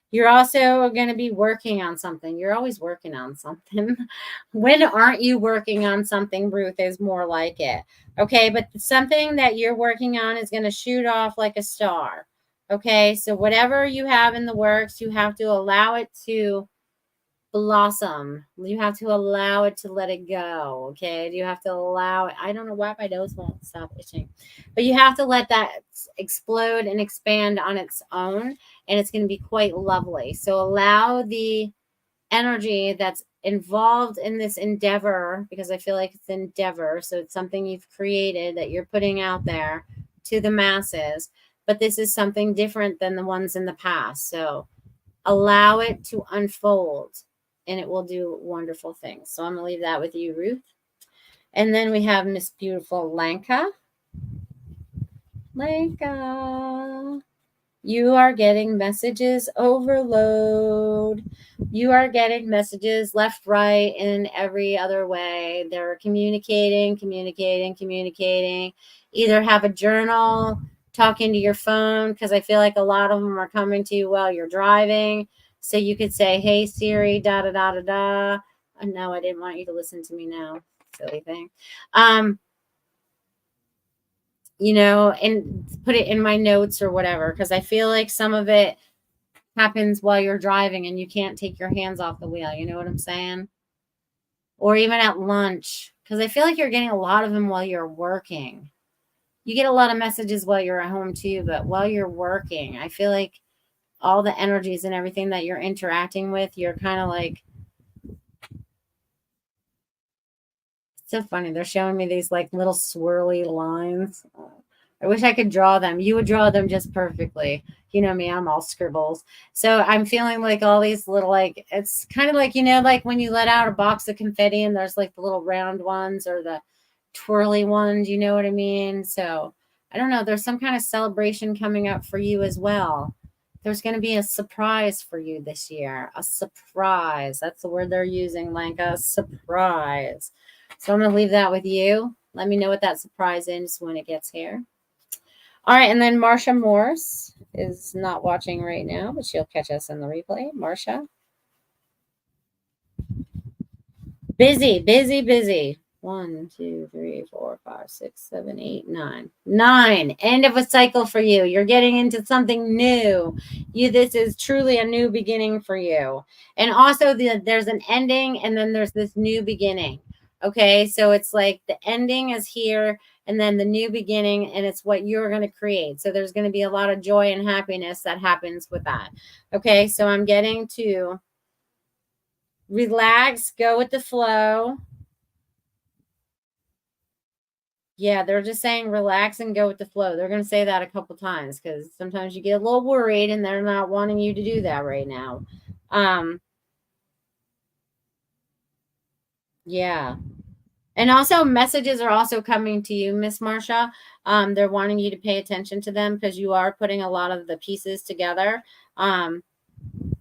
You're also going to be working on something. You're always working on something. When aren't you working on something, Ruth, is more like it. Okay, but something that you're working on is going to shoot off like a star. Okay, so whatever you have in the works, you have to allow it to blossom. You have to allow it to let it go. Okay, you have to allow it. I don't know why my nose won't stop itching, but you have to let that explode and expand on its own, and it's going to be quite lovely. So allow the energy that's involved in this endeavor, because I feel like it's endeavor, so it's something you've created that you're putting out there to the masses, but this is something different than the ones in the past. So allow it to unfold, and it will do wonderful things. So I'm going to leave that with you, Ruth. And then we have Miss Beautiful Lanka. Lanka, you are getting messages overload. You are getting messages left, right, and every other way. They're communicating. Either have a journal, talking to your phone, because I feel like a lot of them are coming to you while you're driving. So you could say, hey, Siri, da, da, da, da, da. No, I didn't want you to listen to me now. Silly thing. And put it in my notes or whatever, because I feel like some of it happens while you're driving and you can't take your hands off the wheel. You know what I'm saying? Or even at lunch, because I feel like you're getting a lot of them while you're working. You get a lot of messages while you're at home too, but while you're working, I feel like all the energies and everything that you're interacting with, you're kind of like, it's so funny. They're showing me these like little swirly lines. I wish I could draw them. You would draw them just perfectly. You know me, I'm all scribbles. So I'm feeling like all these little, like, it's kind of like, like when you let out a box of confetti and there's like the little round ones or the twirly ones, you know what I mean? So I don't know. There's some kind of celebration coming up for you as well. There's going to be a surprise for you this year. A surprise. That's the word they're using, like a surprise. So I'm going to leave that with you. Let me know what that surprise is when it gets here. All right, and then Marsha Morse is not watching right now, but she'll catch us in the replay. Marsha. Busy. 1, 2, 3, 4, 5, 6, 7, 8, 9. 9. End of a cycle for you. You're getting into something new. This is truly a new beginning for you. And also there's an ending, and then there's this new beginning. Okay, so it's like the ending is here, and then the new beginning, and it's what you're going to create. So there's going to be a lot of joy and happiness that happens with that. Okay, so I'm getting to relax, go with the flow. Yeah, they're just saying relax and go with the flow. They're going to say that a couple times because sometimes you get a little worried and they're not wanting you to do that right now. Yeah. And also messages are also coming to you, Miss Marsha. They're wanting you to pay attention to them because you are putting a lot of the pieces together. And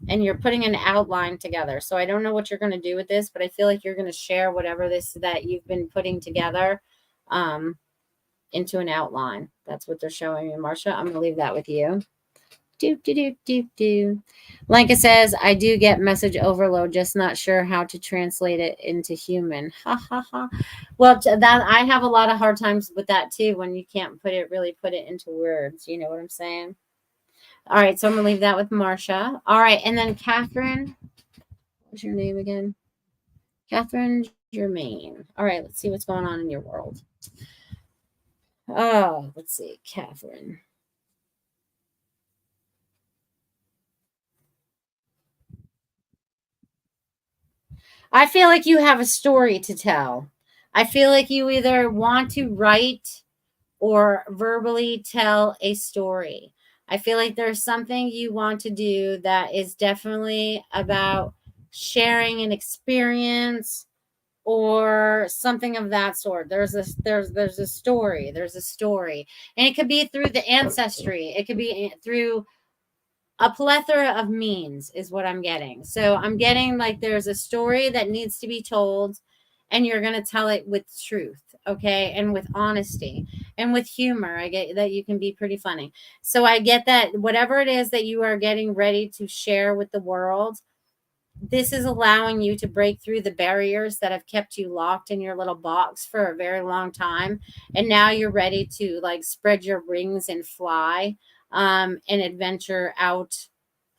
you're putting an outline together. So I don't know what you're going to do with this, but I feel like you're going to share whatever this that you've been putting together into an outline. That's what they're showing me, Marsha. I'm going to leave that with you. Lanka says, I do get message overload, just not sure how to translate it into human. Well, that I have a lot of hard times with that too, when you can't put it into words. You know what I'm saying? All right, so I'm going to leave that with Marsha. All right, and then Catherine. What's your name again? Catherine Germain. All right, let's see what's going on in your world. Oh, let's see, Catherine. I feel like you have a story to tell. I feel like you either want to write or verbally tell a story. I feel like there's something you want to do that is definitely about sharing an experience or something of that sort. There's a story. There's a story. And it could be through the ancestry. It could be through a plethora of means is what I'm getting. So I'm getting like there's a story that needs to be told and you're going to tell it with truth, okay? And with honesty and with humor. I get that you can be pretty funny. So I get that whatever it is that you are getting ready to share with the world, this is allowing you to break through the barriers that have kept you locked in your little box for a very long time, and now you're ready to like spread your wings and fly, and adventure out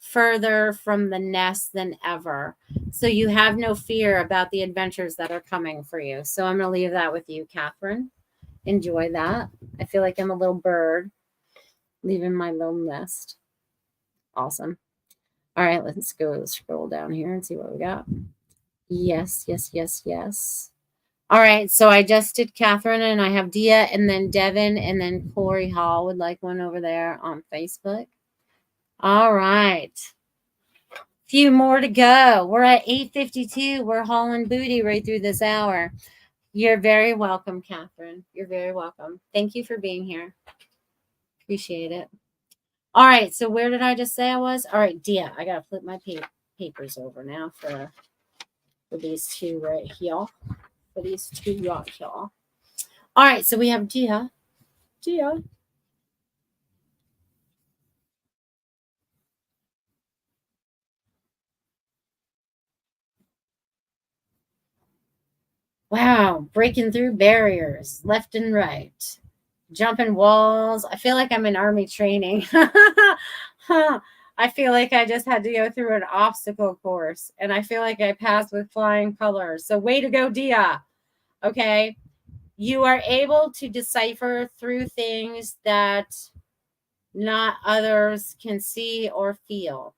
further from the nest than ever. So you have no fear about the adventures that are coming for you. So I'm going to leave that with you, Catherine. Enjoy that. I feel like I'm a little bird leaving my little nest. Awesome. All right, let's go scroll down here and see what we got. Yes, yes, yes, yes. All right, so I just did Catherine, and I have Dia, and then Devin, and then Corey Hall would like one over there on Facebook. All right. Few more to go. We're at 8:52. We're hauling booty right through this hour. You're very welcome, Catherine. You're very welcome. Thank you for being here. Appreciate it. All right, so where did I just say I was? All right, Dia. I got to flip my papers over now for these two right here. For these two right here. All right, so we have Gia. Gia. Wow, breaking through barriers left and right, jumping walls. I feel like I'm in army training. I feel like I just had to go through an obstacle course, and I feel like I passed with flying colors. So, way to go, Dia. Okay. You are able to decipher through things that not others can see or feel,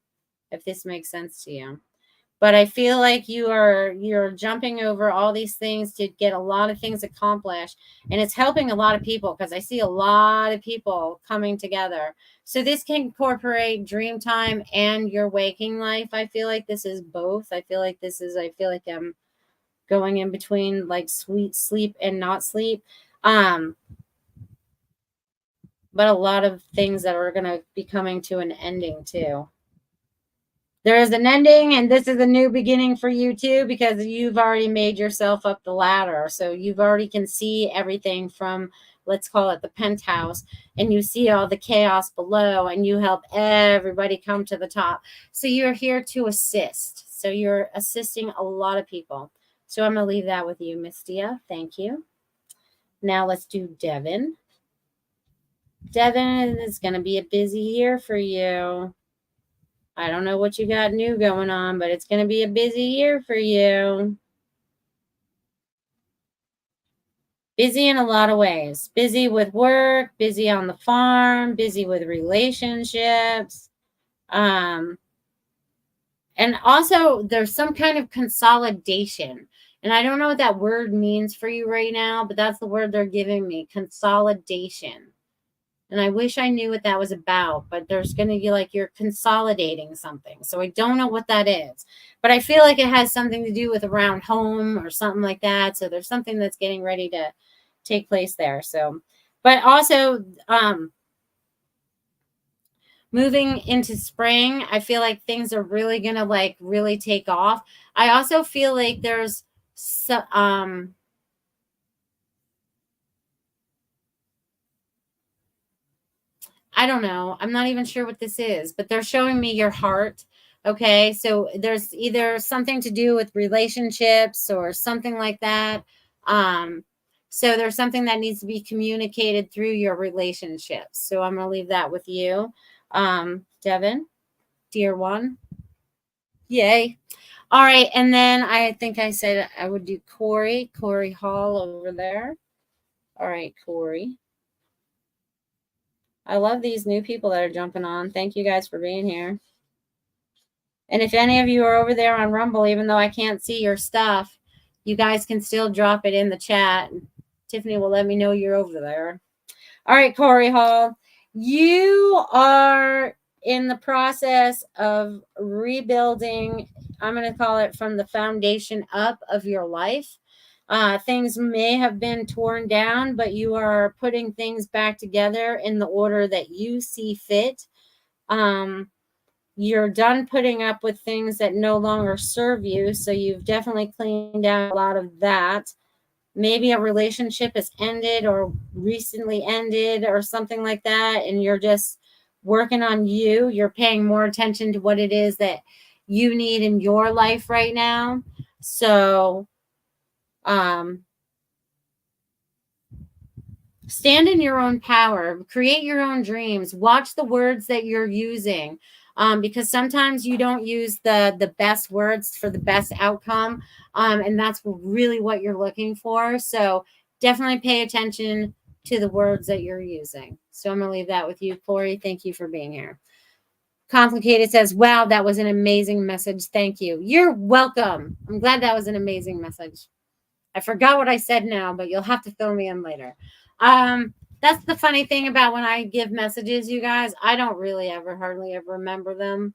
if this makes sense to you. But I feel like you're jumping over all these things to get a lot of things accomplished, and it's helping a lot of people because I see a lot of people coming together. So this can incorporate dream time and your waking life. I feel like this is both. I feel like I'm going in between like sweet sleep and not sleep. But a lot of things that are going to be coming to an ending too. There is an ending, and this is a new beginning for you too, because you've already made yourself up the ladder. So you've already can see everything from, let's call it the penthouse, and you see all the chaos below, and you help everybody come to the top. So you're here to assist. So you're assisting a lot of people. So I'm going to leave that with you, Miss Dia. Thank you. Now let's do Devin. Devin, it's going to be a busy year for you. I don't know what you got new going on, but it's going to be a busy year for you. Busy in a lot of ways. Busy with work, busy on the farm, busy with relationships. And also, there's some kind of consolidation. And I don't know what that word means for you right now, but that's the word they're giving me, consolidation. And I wish I knew what that was about, but there's going to be like you're consolidating something. So I don't know what that is, but I feel like it has something to do with around home or something like that. So there's something that's getting ready to take place there. So, but also, moving into spring, I feel like things are really going to like really take off. I also feel like there's some, I don't know. I'm not even sure what this is, but they're showing me your heart. Okay. So there's either something to do with relationships or something like that. Um, so there's something that needs to be communicated through your relationships. So I'm going to leave that with you. Devin, dear one. Yay. All right. And then I think I said I would do Corey Hall over there. All right, Corey. I love these new people that are jumping on. Thank you guys for being here. And if any of you are over there on Rumble, even though I can't see your stuff, you guys can still drop it in the chat. Tiffany will let me know you're over there. All right, Corey Hall, you are in the process of rebuilding, I'm going to call it from the foundation up of your life. Things may have been torn down, but you are putting things back together in the order that you see fit. You're done putting up with things that no longer serve you. So you've definitely cleaned out a lot of that. Maybe a relationship has ended or recently ended or something like that. And you're just working on you. You're paying more attention to what it is that you need in your life right now. So, stand in your own power, create your own dreams, watch the words that you're using. Because sometimes you don't use the best words for the best outcome. And that's really what you're looking for. So definitely pay attention to the words that you're using. So I'm going to leave that with you, Corey. Thank you for being here. Complicated says, wow, that was an amazing message. Thank you. You're welcome. I'm glad that was an amazing message. I forgot what I said now, but you'll have to fill me in later. That's the funny thing about when I give messages, you guys. I don't really hardly ever remember them.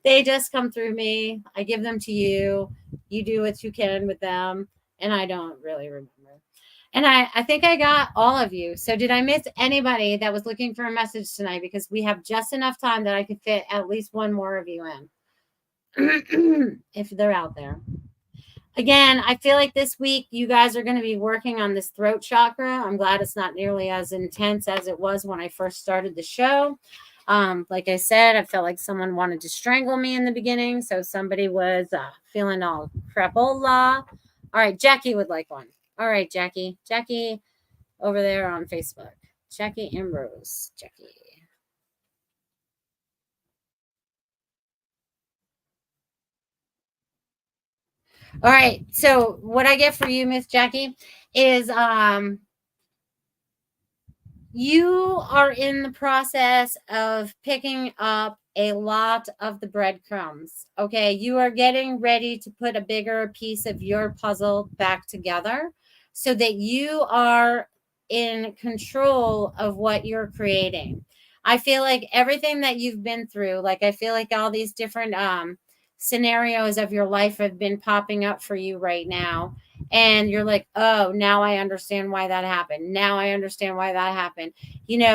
They just come through me. I give them to you. You do what you can with them. And I don't really remember. And I think I got all of you. So did I miss anybody that was looking for a message tonight? Because we have just enough time that I could fit at least one more of you in. If they're out there. Again, I feel like this week you guys are going to be working on this throat chakra. I'm glad it's not nearly as intense as it was when I first started the show. Like I said, I felt like someone wanted to strangle me in the beginning. So somebody was feeling all crapola. All right, Jackie would like one. All right, Jackie. Jackie over there on Facebook. Jackie Ambrose. Jackie. All right. So what I get for you, Miss Jackie, is you are in the process of picking up a lot of the breadcrumbs. Okay. You are getting ready to put a bigger piece of your puzzle back together so that you are in control of what you're creating. I feel like everything that you've been through, like I feel like all these different scenarios of your life have been popping up for you right now. And you're like, oh, now I understand why that happened. Now I understand why that happened.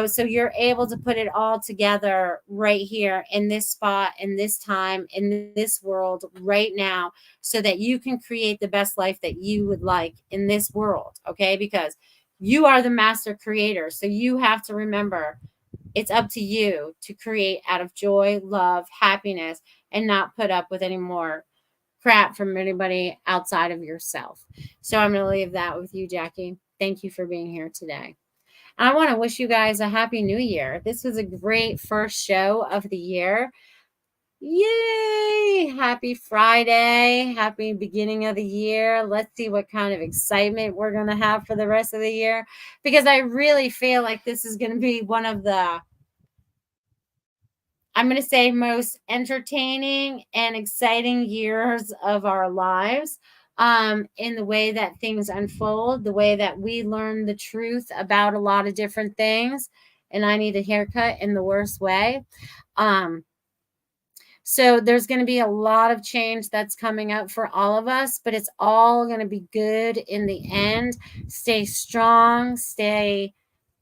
So you're able to put it all together right here in this spot, in this time, in this world right now, so that you can create the best life that you would like in this world. Okay. Because you are the master creator. So you have to remember it's up to you to create out of joy, love, happiness, and not put up with any more crap from anybody outside of yourself. So I'm going to leave that with you, Jackie. Thank you for being here today. And I want to wish you guys a happy new year. This was a great first show of the year. Yay! Happy Friday. Happy beginning of the year. Let's see what kind of excitement we're going to have for the rest of the year, because I really feel like this is going to be one of the, I'm going to say, most entertaining and exciting years of our lives, in the way that things unfold, the way that we learn the truth about a lot of different things. And I need a haircut in the worst way. So there's going to be a lot of change that's coming up for all of us, but it's all going to be good in the end. Stay strong, stay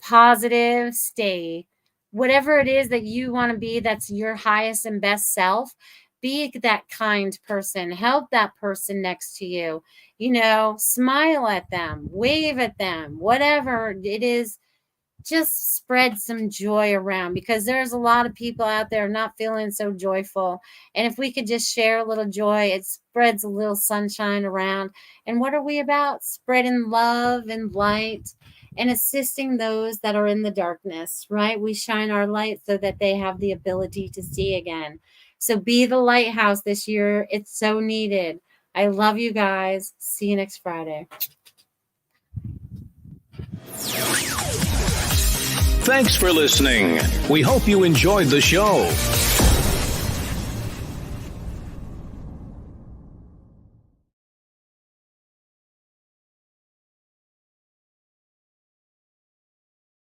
positive, stay whatever it is that you want to be, that's your highest and best self. Be that kind person. Help that person next to you. Smile at them, wave at them, whatever it is. Just spread some joy around, because there's a lot of people out there not feeling so joyful. And if we could just share a little joy, it spreads a little sunshine around. And what are we about? Spreading love and light and assisting those that are in the darkness, right? We shine our light so that they have the ability to see again. So be the lighthouse this year. It's so needed. I love you guys. See you next Friday. Thanks for listening. We hope you enjoyed the show.